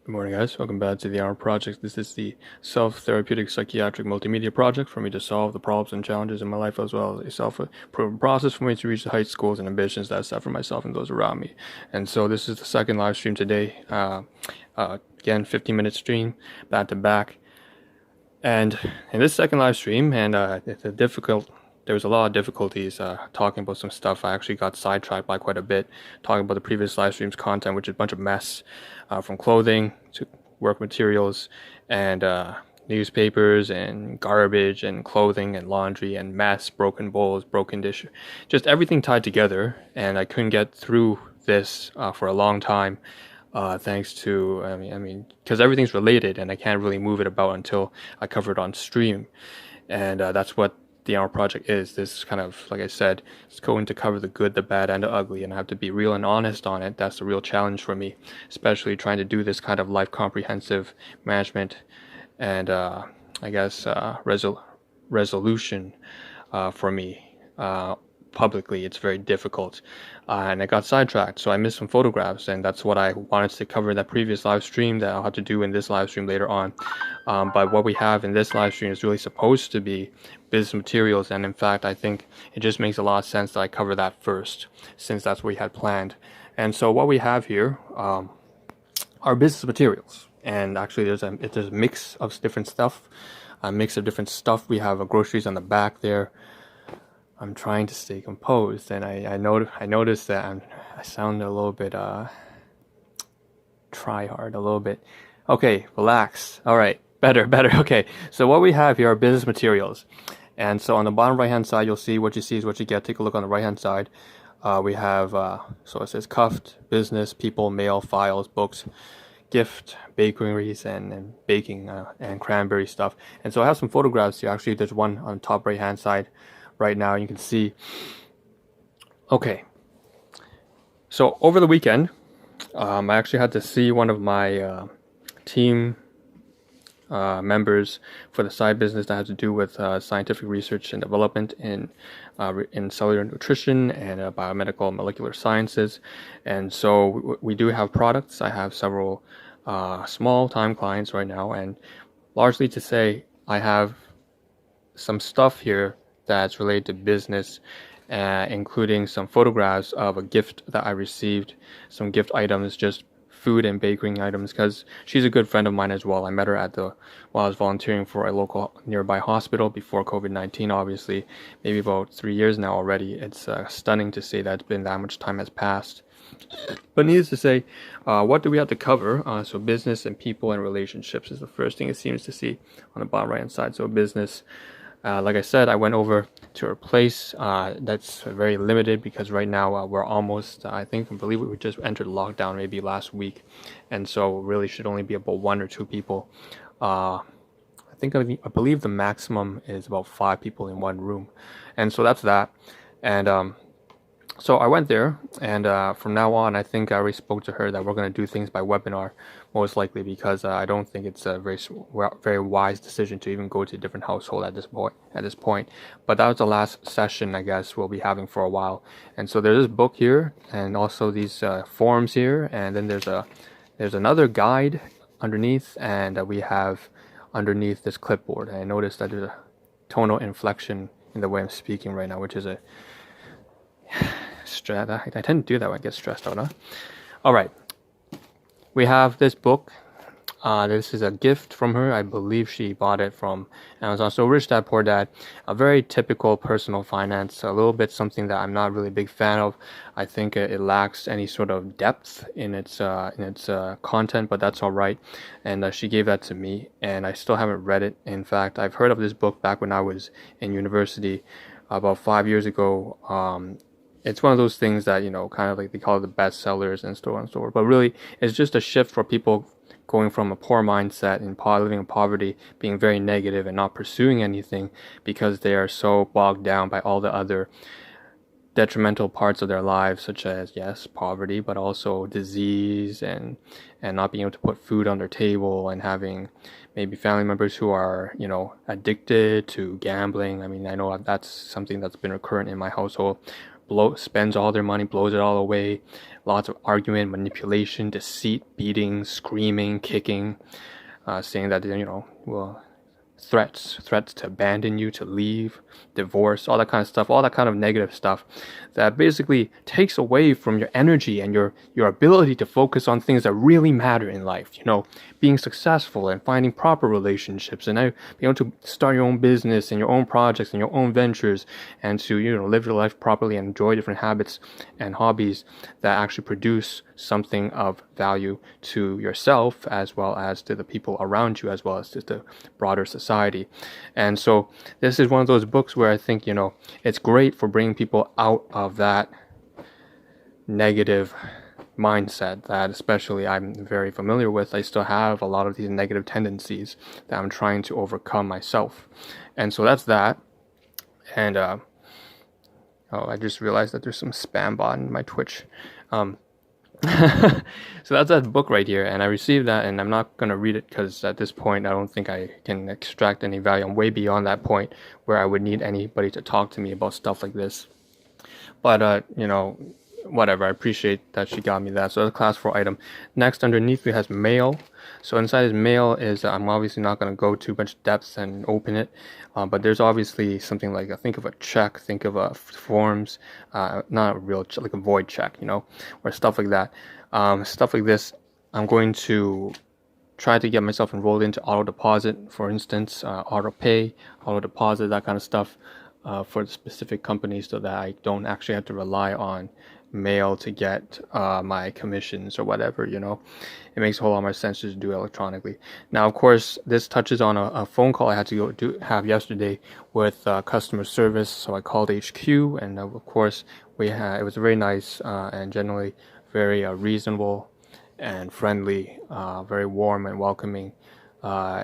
Good morning, guys. Welcome back to the Ahn Rho Project. This is the self-therapeutic psychiatric multimedia project for me to solve the problems and challenges in my life, as well as a self-improvement process for me to reach the heights, goals, and ambitions that I set for myself and those around me. And so this is the second live stream today. Again, 15-minute stream, back to back. And in this second live stream, it's a difficult. There was a lot of difficulties talking about some stuff. I actually got sidetracked by quite a bit, talking about the previous live stream's content, which is a bunch of mess, from clothing to work materials and newspapers and garbage and clothing and laundry and mess, broken bowls, broken dish, just everything tied together. And I couldn't get through this for a long time. Thanks to, because everything's related and I can't really move it about until I cover it on stream. And that's what the Ahn Rho Project is. This kind of, like I said, it's going to cover the good, the bad, and the ugly, and I have to be real and honest on it. That's the real challenge for me, especially trying to do this kind of life comprehensive management and resolution for me. Publicly, it's very difficult, and I got sidetracked, so I missed some photographs, and that's what I wanted to cover in that previous live stream that I'll have to do in this live stream later on. But what we have in this live stream is really supposed to be business materials, and in fact I think it just makes a lot of sense that I cover that first, since that's what we had planned. And so what we have here are business materials, and actually there's a mix of different stuff, we have groceries on the back there. I'm trying to stay composed, and I noticed that I sound a little bit try hard a little bit. Okay, relax. All right, better. Okay, so what we have here are business materials, and so on the bottom right hand side, you'll see what you see is what you get. Take a look on the right hand side. We have so it says CUFFED, business, people, mail, files, books, gift, bakeries, and baking and cranberry stuff. And so I have some photographs here. Actually, there's one on the top right hand side right now. You can see. Okay, so over the weekend, I actually had to see one of my team members for the side business that has to do with scientific research and development in cellular nutrition and biomedical and molecular sciences. And so we do have products. I have several small time clients right now, and largely to say I have some stuff here that's related to business, including some photographs of a gift that I received, some gift items, just food and baking items, because she's a good friend of mine as well. I met her while I was volunteering for a local nearby hospital before COVID-19, obviously, maybe about 3 years now already. It's stunning to say that it's been that much time has passed. But needless to say, what do we have to cover? So business and people and relationships is the first thing it seems to see on the bottom right hand side. So business. Like I said, I went over to her place. That's very limited because right now we're almost, I believe we just entered lockdown maybe last week. And so really should only be about 1 or 2 people. I believe the maximum is about 5 people in one room. And so that's that. And so I went there, and from now on, I think I already spoke to her that we're going to do things by webinar, most likely, because I don't think it's a very wise decision to even go to a different household at this point. But that was the last session, I guess, we'll be having for a while. And so there's this book here, and also these forms here, and then there's another guide underneath, and we have underneath this clipboard. And I noticed that there's a tonal inflection in the way I'm speaking right now, which is a I tend to do that when I get stressed out, huh? All right. We have this book. This is a gift from her. I believe she bought it from Amazon. So Rich Dad Poor Dad, a very typical personal finance, a little bit something that I'm not really a big fan of. I think it lacks any sort of depth in its content, but that's all right. And she gave that to me, and I still haven't read it. In fact, I've heard of this book back when I was in university about 5 years ago. It's one of those things that, kind of like they call it the bestsellers and so on and so forth. But really, it's just a shift for people going from a poor mindset and living in poverty, being very negative and not pursuing anything because they are so bogged down by all the other detrimental parts of their lives, such as, yes, poverty, but also disease and not being able to put food on their table, and having maybe family members who are, addicted to gambling. I mean, I know that's something that's been recurrent in my household spends all their money, blows it all away. Lots of argument, manipulation, deceit, beating, screaming, kicking, saying that, threats to abandon you, to leave, divorce, all that kind of stuff, all that kind of negative stuff that basically takes away from your energy and your ability to focus on things that really matter in life, being successful and finding proper relationships, and being able to start your own business and your own projects and your own ventures, and to live your life properly and enjoy different habits and hobbies that actually produce something of value to yourself as well as to the people around you as well as to the broader society. And so this is one of those books where I think it's great for bringing people out of that negative mindset that especially I'm very familiar with. I still have a lot of these negative tendencies that I'm trying to overcome myself. And so that's that. And I just realized that there's some spam bot in my Twitch. So that's that book right here, and I received that, and I'm not going to read it because at this point I don't think I can extract any value. I'm way beyond that point where I would need anybody to talk to me about stuff like this. But whatever, I appreciate that she got me that. So that's a class 4 item. Next, underneath, we has mail. So inside his mail is, I'm obviously not going to go too much depth and open it, but there's obviously something like, think of a check, think of a forms, not a real like a void check, or stuff like that. Stuff like this, I'm going to try to get myself enrolled into auto deposit, for instance, auto pay, auto deposit, that kind of stuff, for the specific companies, so that I don't actually have to rely on mail to get my commissions or whatever. It makes a whole lot more sense to do it electronically. Now, of course, this touches on a phone call I had to have yesterday with customer service. So I called HQ, and of course it was a very nice and generally very reasonable and friendly, very warm and welcoming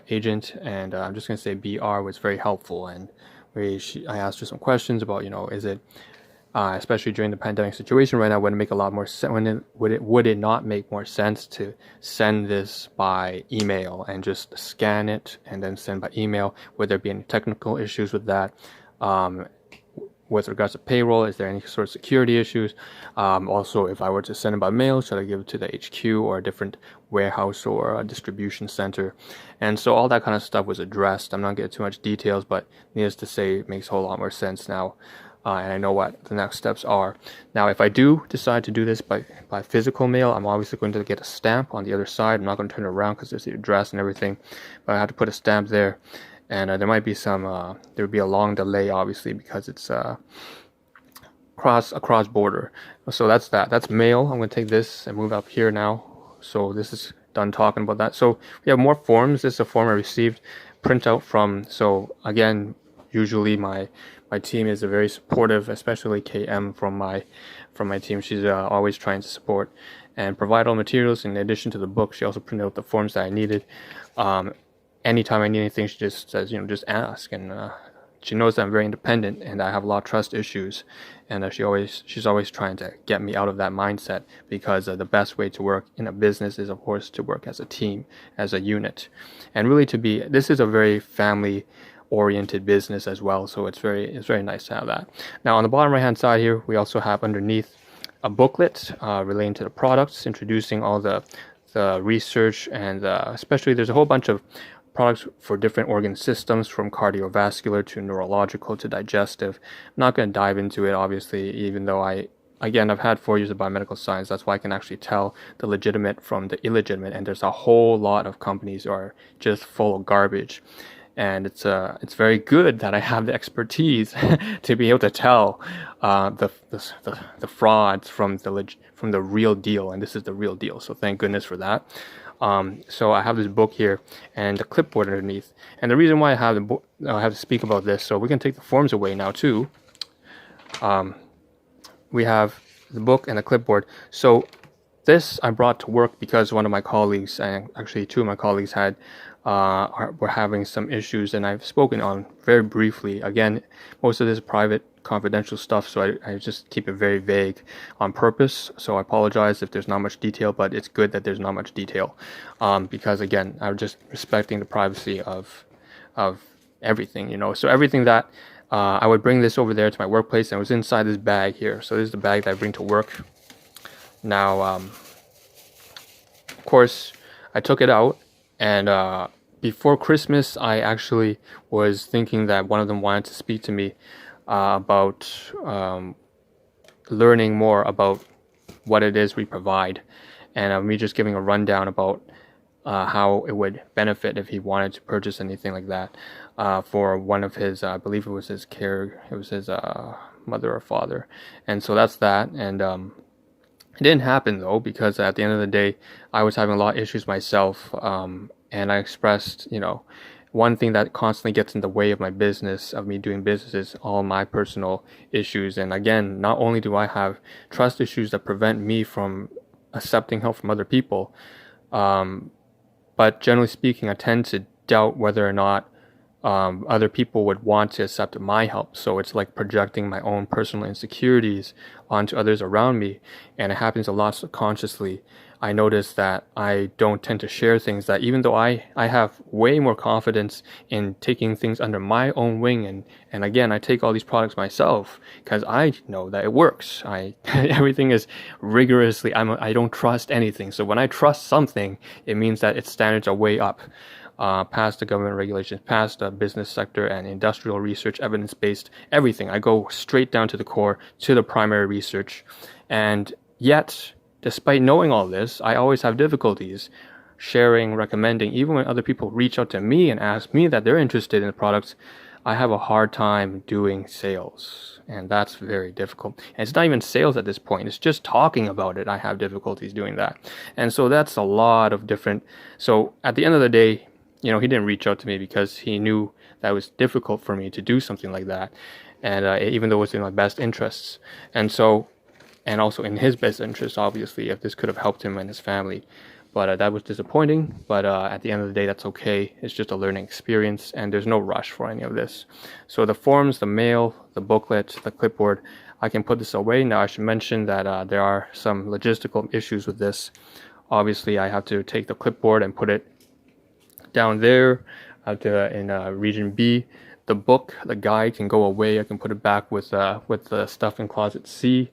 agent. And I'm just going to say BR was very helpful, and I asked her some questions about, is it especially during the pandemic situation right now, would it make a lot more sense? Would it not make more sense to send this by email and just scan it and then send by email? Would there be any technical issues with that? With regards to payroll, is there any sort of security issues? Also, if I were to send it by mail, should I give it to the HQ or a different warehouse or a distribution center? And so all that kind of stuff was addressed. I'm not getting too much details, but needless to say, it makes a whole lot more sense now. And I know what the next steps are. Now, if I do decide to do this by physical mail, I'm obviously going to get a stamp on the other side. I'm not going to turn it around because there's the address and everything, but I have to put a stamp there. And there might be there would be a long delay, obviously, because it's cross border. So that's that. That's mail. I'm going to take this and move up here now. So this is done talking about that. So we have more forms. This is a form I received printout from. So again, usually my team is very supportive, especially KM from my team. She's always trying to support and provide all materials. In addition to the book, she also printed out the forms that I needed. Anytime I need anything, she just says, just ask. And she knows that I'm very independent and I have a lot of trust issues. And she's always trying to get me out of that mindset, because the best way to work in a business is, of course, to work as a team, as a unit. And really this is a very family oriented business as well, so it's very nice to have that. Now on the bottom right hand side here, we also have underneath a booklet relating to the products, introducing all the research, and especially there's a whole bunch of products for different organ systems, from cardiovascular to neurological to digestive. I'm not going to dive into it, obviously, even though I've had 4 years of biomedical science. That's why I can actually tell the legitimate from the illegitimate, and there's a whole lot of companies that are just full of garbage. And it's very good that I have the expertise to be able to tell the frauds from the real deal, and this is the real deal. So thank goodness for that. So I have this book here and the clipboard underneath. And the reason why I have I have to speak about this, so we can take the forms away now too. We have the book and the clipboard. So this I brought to work because one of my colleagues, and actually 2 of my colleagues, were having some issues, and I've spoken on very briefly. Again, most of this is private, confidential stuff, so I just keep it very vague on purpose. So I apologize if there's not much detail, but it's good that there's not much detail, because again, I'm just respecting the privacy of everything, So everything that I would bring this over there to my workplace, and it was inside this bag here. So this is the bag that I bring to work. Now, of course, I took it out, and before Christmas, I actually was thinking that one of them wanted to speak to me about learning more about what it is we provide, and me just giving a rundown about how it would benefit if he wanted to purchase anything like that for one of his, I believe it was his mother or father. And so that's that. And it didn't happen though, because at the end of the day, I was having a lot of issues myself, and I expressed, one thing that constantly gets in the way of my business, of me doing business, is all my personal issues. And again, not only do I have trust issues that prevent me from accepting help from other people, but generally speaking, I tend to doubt whether or not other people would want to accept my help. So it's like projecting my own personal insecurities onto others around me, and it happens a lot subconsciously. I notice that I don't tend to share things that, even though I have way more confidence in taking things under my own wing, and again, I take all these products myself because I know that it works. Everything is rigorously, I don't trust anything. So when I trust something, it means that its standards are way up. Past the government regulations, past the business sector and industrial research, evidence-based, everything. I go straight down to the core, to the primary research. And yet, despite knowing all this, I always have difficulties sharing, recommending. Even when other people reach out to me and ask me that they're interested in the products, I have a hard time doing sales. And that's very difficult. And it's not even sales at this point. It's just talking about it. I have difficulties doing that. And so that's a lot of different. So at the end of the day, he didn't reach out to me because he knew that it was difficult for me to do something like that. And even though it was in my best interests. And so, and also in his best interest, obviously, if this could have helped him and his family. But that was disappointing. But at the end of the day, that's okay. It's just a learning experience, and there's no rush for any of this. So the forms, the mail, the booklet, the clipboard, I can put this away. Now I should mention that there are some logistical issues with this. Obviously, I have to take the clipboard and put it down there in region B. The book, the guide, can go away. I can put it back with the stuff in closet C.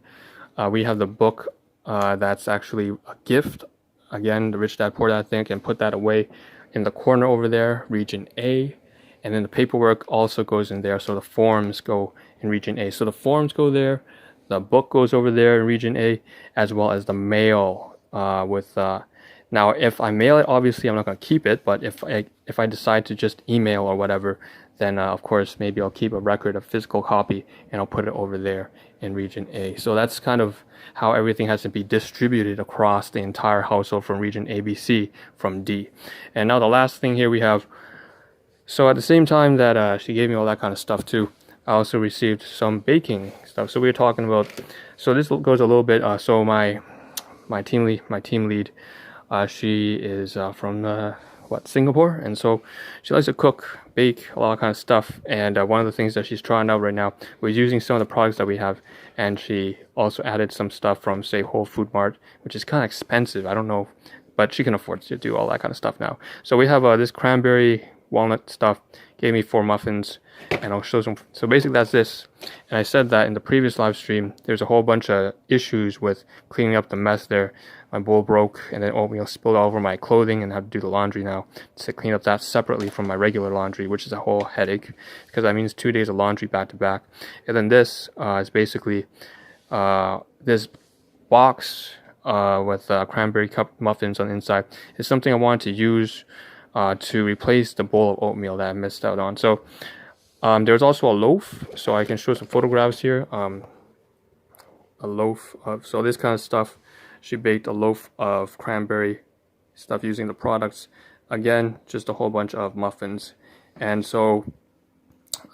We have the book that's actually a gift. Again, the Rich Dad Poor Dad thing, I can put that away in the corner over there, region A. And then the paperwork also goes in there. So the forms go in region A. So the forms go there. The book goes over there in region A, as well as the mail now, if I mail it, obviously I'm not going to keep it, but if I decide to just email or whatever, then of course maybe I'll keep a record, a physical copy, and I'll put it over there in region A. So that's kind of how everything has to be distributed across the entire household from region ABC from D. And now the last thing here we have, so at the same time that she gave me all that kind of stuff too, I also received some baking stuff. So we were talking about, so this goes a little bit, so my team lead, she is from Singapore, and so she likes to cook, bake, a lot of kind of stuff. And one of the things that she's trying out right now was using some of the products that we have, and she also added some stuff from, say, Whole Food Mart, which is kind of expensive. I don't know, but she can afford to do all that kind of stuff now. So we have this cranberry walnut stuff. Gave me 4 muffins, and I'll show some. So basically that's this. And I said that in the previous live stream, there's a whole bunch of issues with cleaning up the mess there. My bowl broke, and then oatmeal spilled all over my clothing, and I have to do the laundry now to clean up that separately from my regular laundry, which is a whole headache, because that means 2 days of laundry back to back. And then this is basically this box with cranberry cup muffins on the inside is something I wanted to use to replace the bowl of oatmeal that I missed out on. So there's also a loaf, so I can show some photographs here. A loaf of, so this kind of stuff. She baked a loaf of cranberry stuff using the products. Again, just a whole bunch of muffins. And so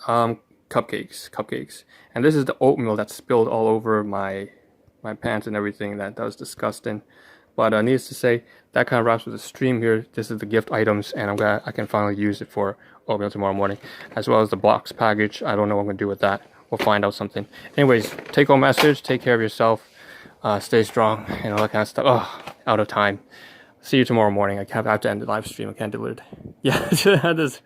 cupcakes. And this is the oatmeal that spilled all over my pants and everything. That was disgusting. But needless to say, that kind of wraps with the stream here. This is the gift items, and I'm glad I can finally use it for oatmeal tomorrow morning, as well as the box package. I don't know what I'm going to do with that. We'll find out something. Anyways, take home message. Take care of yourself. Stay strong and all that kind of stuff. Oh, out of time. See you tomorrow morning. I have to end the live stream. I can't do it. Yeah, that is.